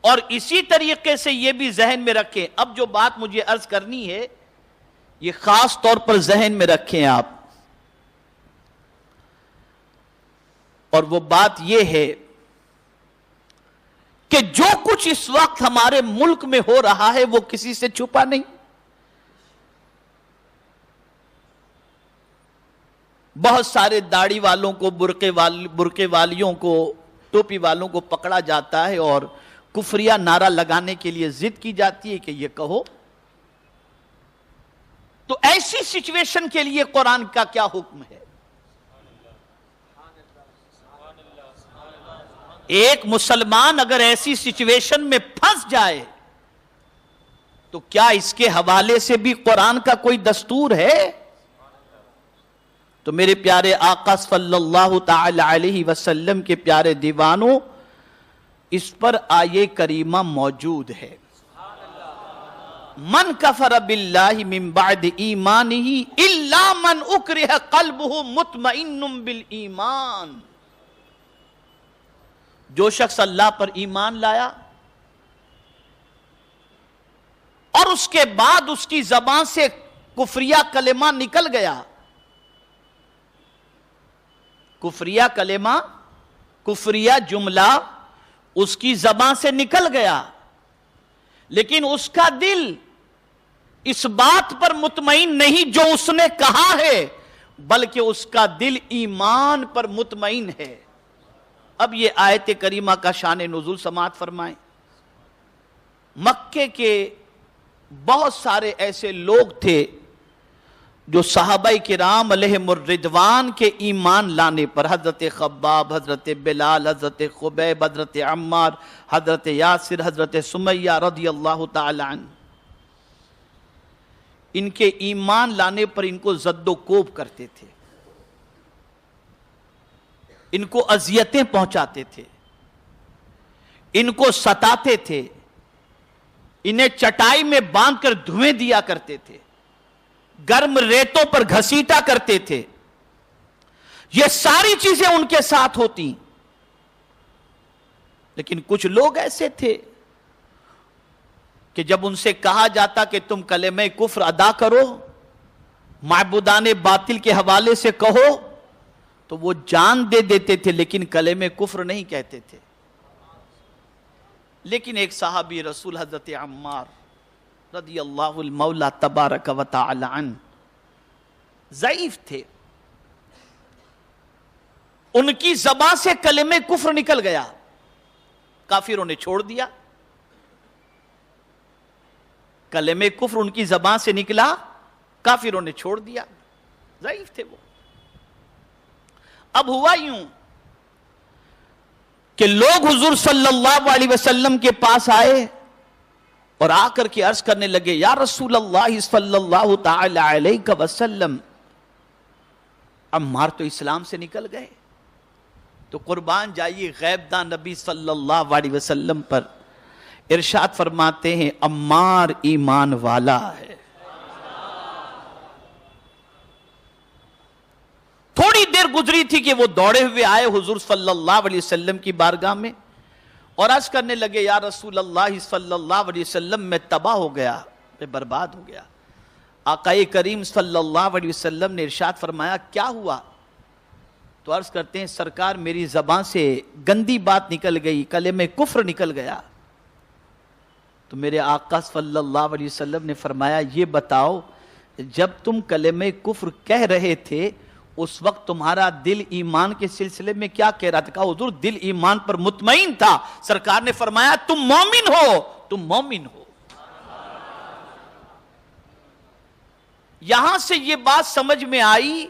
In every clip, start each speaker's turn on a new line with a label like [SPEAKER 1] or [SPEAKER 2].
[SPEAKER 1] اور اسی طریقے سے یہ بھی ذہن میں رکھیں، اب جو بات مجھے عرض کرنی ہے یہ خاص طور پر ذہن میں رکھیں آپ، اور وہ بات یہ ہے کہ جو کچھ اس وقت ہمارے ملک میں ہو رہا ہے وہ کسی سے چھپا نہیں۔ بہت سارے داڑھی والوں کو، برقعے والیوں کو، ٹوپی والوں کو پکڑا جاتا ہے اور کفریہ نعرہ لگانے کے لیے ضد کی جاتی ہے کہ یہ کہو۔ تو ایسی سچویشن کے لیے قرآن کا کیا حکم ہے؟ ایک مسلمان اگر ایسی سچویشن میں پھنس جائے تو کیا اس کے حوالے سے بھی قرآن کا کوئی دستور ہے؟ تو میرے پیارے آقا صلی اللہ تعالی علیہ وسلم کے پیارے دیوانوں، اس پر آیے کریمہ موجود ہے۔ من کفر باللہ من بعد ایمانہ الا من اکرہ قلبہ مطمئن بالایمان، جو شخص اللہ پر ایمان لایا اور اس کے بعد اس کی زبان سے کفریہ کلمہ نکل گیا، کفریہ کلمہ، کفریہ جملہ اس کی زبان سے نکل گیا، لیکن اس کا دل اس بات پر مطمئن نہیں جو اس نے کہا ہے، بلکہ اس کا دل ایمان پر مطمئن ہے۔ اب یہ آیت کریمہ کا شان نزول سماعت فرمائیں۔ مکے کے بہت سارے ایسے لوگ تھے جو صحابہ کرام علیہم الرضوان کے ایمان لانے پر، حضرت خباب، حضرت بلال، حضرت خبیب، حضرت عمار، حضرت یاسر، حضرت سمیہ رضی اللہ تعالی عنہ، ان کے ایمان لانے پر ان کو زد و کوب کرتے تھے، ان کو اذیتیں پہنچاتے تھے، ان کو ستاتے تھے، انہیں چٹائی میں باندھ کر دھویں دیا کرتے تھے، گرم ریتوں پر گھسیٹا کرتے تھے۔ یہ ساری چیزیں ان کے ساتھ ہوتی، لیکن کچھ لوگ ایسے تھے کہ جب ان سے کہا جاتا کہ تم کلمہ کفر ادا کرو، معبودان باطل کے حوالے سے کہو، تو وہ جان دے دیتے تھے لیکن کلمہ کفر نہیں کہتے تھے۔ لیکن ایک صحابی رسول حضرت عمار رضی اللہ المولا تبارک و تعالی عنہ ضعیف تھے، ان کی زبان سے کلمہ کفر نکل گیا، کافروں نے چھوڑ دیا، کلمہ کفر ان کی زبان سے نکلا، کافروں نے چھوڑ دیا، ضعیف تھے وہ۔ اب ہوا یوں کہ لوگ حضور صلی اللہ علیہ وسلم کے پاس آئے اور آ کر کے عرض کرنے لگے، یا رسول اللہ صلی اللہ تعالی علیہ وسلم، عمار تو اسلام سے نکل گئے، تو قربان جائیے غیب داں نبی صلی اللہ علیہ وسلم پر ارشاد فرماتے ہیں، عمار ایمان والا ہے۔ تھوڑی دیر گزری تھی کہ وہ دوڑے ہوئے آئے حضور صلی اللہ علیہ وسلم کی بارگاہ میں اور عرض کرنے لگے، یا رسول اللہ صلی اللہ علیہ وسلم، میں تباہ ہو گیا، میں برباد ہو گیا۔ آقا کریم صلی اللہ علیہ وسلم نے ارشاد فرمایا، کیا ہوا؟ تو عرض کرتے ہیں، سرکار میری زبان سے گندی بات نکل گئی، کلمہ کفر نکل گیا۔ تو میرے آقا صلی اللہ علیہ وسلم نے فرمایا، یہ بتاؤ جب تم کلمہ کفر کہہ رہے تھے اس وقت تمہارا دل ایمان کے سلسلے میں کیا کہہ رہا تھا؟ کہا حضور دل ایمان پر مطمئن تھا۔ سرکار نے فرمایا، تم مومن ہو، تم مومن ہو۔ یہاں سے یہ بات سمجھ میں آئی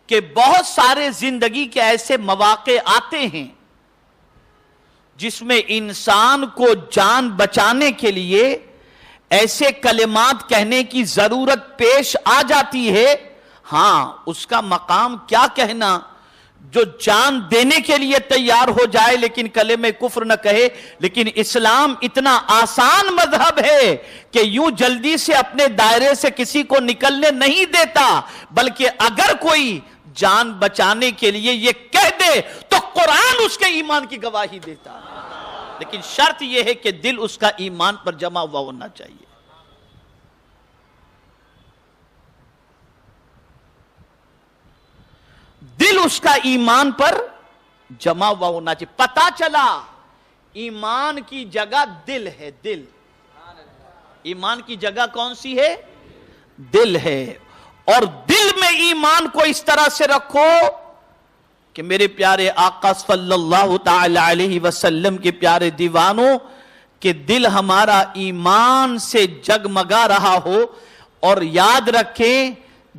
[SPEAKER 1] کہ بہت سارے زندگی کے ایسے مواقع آتے ہیں جس میں انسان کو جان بچانے کے لیے ایسے کلمات کہنے کی ضرورت پیش آ جاتی ہے۔ ہاں، اس کا مقام کیا کہنا جو جان دینے کے لیے تیار ہو جائے لیکن کلمہ کفر نہ کہے۔ لیکن اسلام اتنا آسان مذہب ہے کہ یوں جلدی سے اپنے دائرے سے کسی کو نکلنے نہیں دیتا، بلکہ اگر کوئی جان بچانے کے لیے یہ کہہ دے تو قرآن اس کے ایمان کی گواہی دیتا ہے۔ لیکن شرط یہ ہے کہ دل اس کا ایمان پر جمع ہوا ہونا چاہیے. دل اس کا ایمان پر جمع ہوا ہونا چاہیے. پتا چلا ایمان کی جگہ دل ہے. دل ایمان کی جگہ کون سی ہے؟ دل ہے. اور دل میں ایمان کو اس طرح سے رکھو کہ میرے پیارے آقا صلی اللہ تعالی علیہ وسلم کے پیارے دیوانوں کہ دل ہمارا ایمان سے جگمگا رہا ہو. اور یاد رکھیں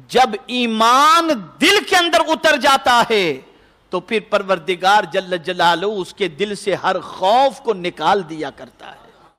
[SPEAKER 1] جب ایمان دل کے اندر اتر جاتا ہے تو پھر پروردگار جل جلالہ اس کے دل سے ہر خوف کو نکال دیا کرتا ہے.